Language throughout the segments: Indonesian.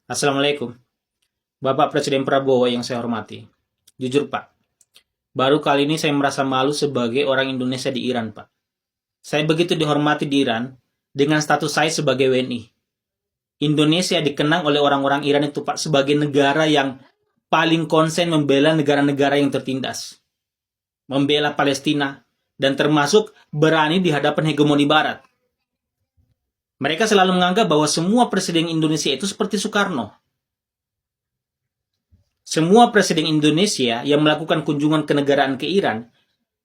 Assalamualaikum, Bapak Presiden Prabowo yang saya hormati. Jujur Pak, baru kali ini saya merasa malu sebagai orang Indonesia di Iran Pak. Saya begitu dihormati di Iran dengan status saya sebagai WNI. Indonesia dikenang oleh orang-orang Iran itu Pak sebagai negara yang paling konsen membela negara-negara yang tertindas. Membela Palestina, dan termasuk berani di hadapan hegemoni Barat. Mereka selalu menganggap bahwa semua presiden Indonesia itu seperti Soekarno. Semua presiden Indonesia yang melakukan kunjungan kenegaraan ke Iran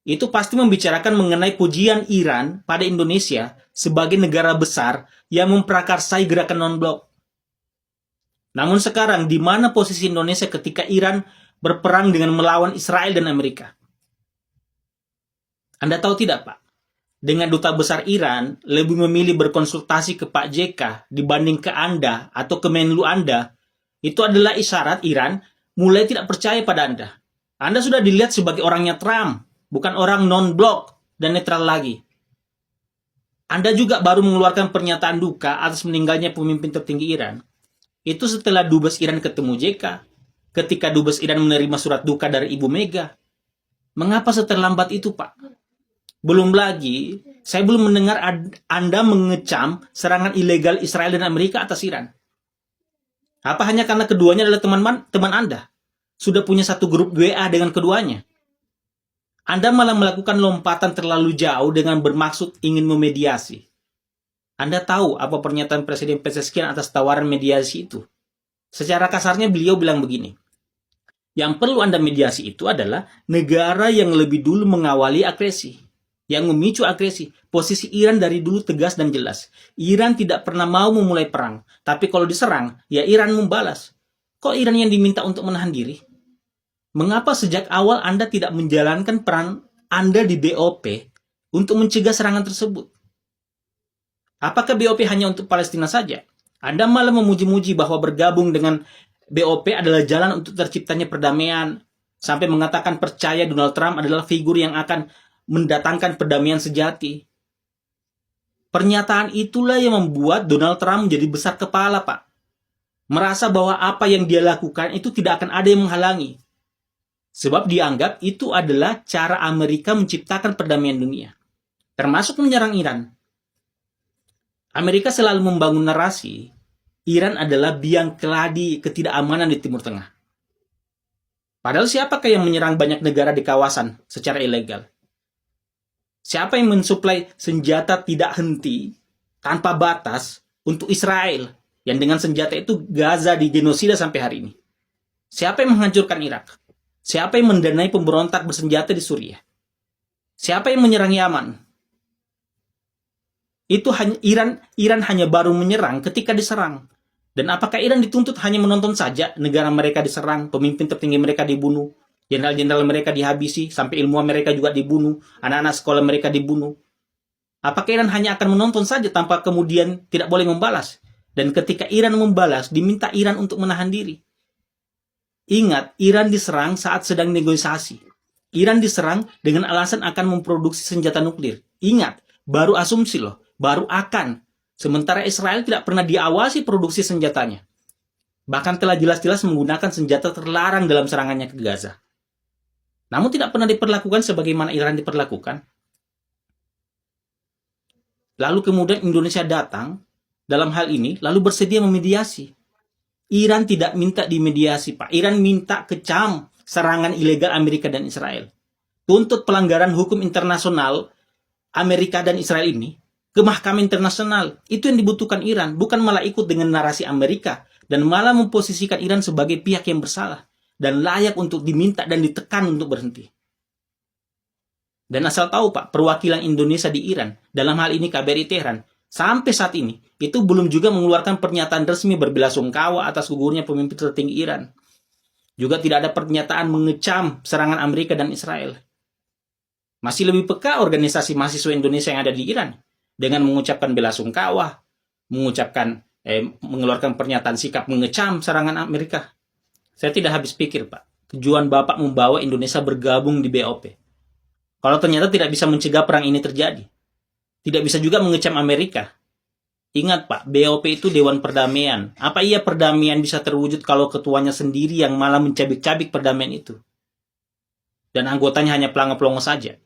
itu pasti membicarakan mengenai pujian Iran pada Indonesia sebagai negara besar yang memprakarsai gerakan non-blok. Namun sekarang, di mana posisi Indonesia ketika Iran berperang dengan melawan Israel dan Amerika? Anda tahu tidak, Pak? Dengan duta besar Iran lebih memilih berkonsultasi ke Pak JK dibanding ke Anda atau ke Menlu Anda, itu adalah isyarat Iran mulai tidak percaya pada Anda. Anda sudah dilihat sebagai orangnya Trump, bukan orang non-blok dan netral lagi. Anda juga baru mengeluarkan pernyataan duka atas meninggalnya pemimpin tertinggi Iran. Itu setelah Dubes Iran ketemu JK, ketika Dubes Iran menerima surat duka dari Ibu Mega. Mengapa seterlambat itu, Pak? Belum lagi, saya belum mendengar Anda mengecam serangan ilegal Israel dan Amerika atas Iran. Apa hanya karena keduanya adalah teman Anda? Sudah punya satu grup WA dengan keduanya? Anda malah melakukan lompatan terlalu jauh dengan bermaksud ingin memediasi. Anda tahu apa pernyataan Presiden Pezeshkian atas tawaran mediasi itu? Secara kasarnya beliau bilang begini, yang perlu Anda mediasi itu adalah negara yang lebih dulu mengawali agresi, yang memicu agresi. Posisi Iran dari dulu tegas dan jelas. Iran tidak pernah mau memulai perang, tapi kalau diserang, ya Iran membalas. Kok Iran yang diminta untuk menahan diri? Mengapa sejak awal Anda tidak menjalankan peran Anda di BOP untuk mencegah serangan tersebut? Apakah BOP hanya untuk Palestina saja? Anda malah memuji-muji bahwa bergabung dengan BOP adalah jalan untuk terciptanya perdamaian, sampai mengatakan percaya Donald Trump adalah figur yang akan mendatangkan perdamaian sejati. Pernyataan itulah yang membuat Donald Trump menjadi besar kepala, Pak. Merasa bahwa apa yang dia lakukan itu tidak akan ada yang menghalangi. Sebab dianggap itu adalah cara Amerika menciptakan perdamaian dunia, termasuk menyerang Iran. Amerika selalu membangun narasi Iran adalah biang keladi ketidakamanan di Timur Tengah. Padahal siapakah yang menyerang banyak negara di kawasan secara ilegal? Siapa yang mensuplai senjata tidak henti, tanpa batas, untuk Israel, yang dengan senjata itu Gaza digenosida sampai hari ini? Siapa yang menghancurkan Irak? Siapa yang mendanai pemberontak bersenjata di Suriah? Siapa yang menyerang Yaman? Itu hanya Iran hanya baru menyerang ketika diserang. Dan apakah Iran dituntut hanya menonton saja negara mereka diserang, pemimpin tertinggi mereka dibunuh, jenderal-jenderal mereka dihabisi, sampai ilmuwan mereka juga dibunuh, anak-anak sekolah mereka dibunuh? Apakah Iran hanya akan menonton saja tanpa kemudian tidak boleh membalas? Dan ketika Iran membalas, diminta Iran untuk menahan diri. Ingat, Iran diserang saat sedang negosiasi. Iran diserang dengan alasan akan memproduksi senjata nuklir. Ingat, baru asumsi loh, baru akan. Sementara Israel tidak pernah diawasi produksi senjatanya. Bahkan telah jelas-jelas menggunakan senjata terlarang dalam serangannya ke Gaza. Namun tidak pernah diperlakukan sebagaimana Iran diperlakukan. Lalu kemudian Indonesia datang dalam hal ini, lalu bersedia memediasi. Iran tidak minta dimediasi, Pak. Iran minta kecam serangan ilegal Amerika dan Israel. Tuntut pelanggaran hukum internasional Amerika dan Israel ini ke Mahkamah Internasional. Itu yang dibutuhkan Iran, bukan malah ikut dengan narasi Amerika dan malah memposisikan Iran sebagai pihak yang bersalah dan layak untuk diminta dan ditekan untuk berhenti. Dan asal tahu, Pak, perwakilan Indonesia di Iran, dalam hal ini KBRI Tehran, sampai saat ini, itu belum juga mengeluarkan pernyataan resmi berbelasungkawa atas gugurnya pemimpin tertinggi Iran. Juga tidak ada pernyataan mengecam serangan Amerika dan Israel. Masih lebih peka organisasi mahasiswa Indonesia yang ada di Iran, dengan mengucapkan belasungkawa, mengeluarkan pernyataan sikap mengecam serangan Amerika. Saya tidak habis pikir, Pak. Tujuan Bapak membawa Indonesia bergabung di BOP. Kalau ternyata tidak bisa mencegah perang ini terjadi. Tidak bisa juga mengecam Amerika. Ingat Pak, BOP itu Dewan Perdamaian. Apa iya perdamaian bisa terwujud kalau ketuanya sendiri yang malah mencabik-cabik perdamaian itu? Dan anggotanya hanya pelangap-pelongo saja.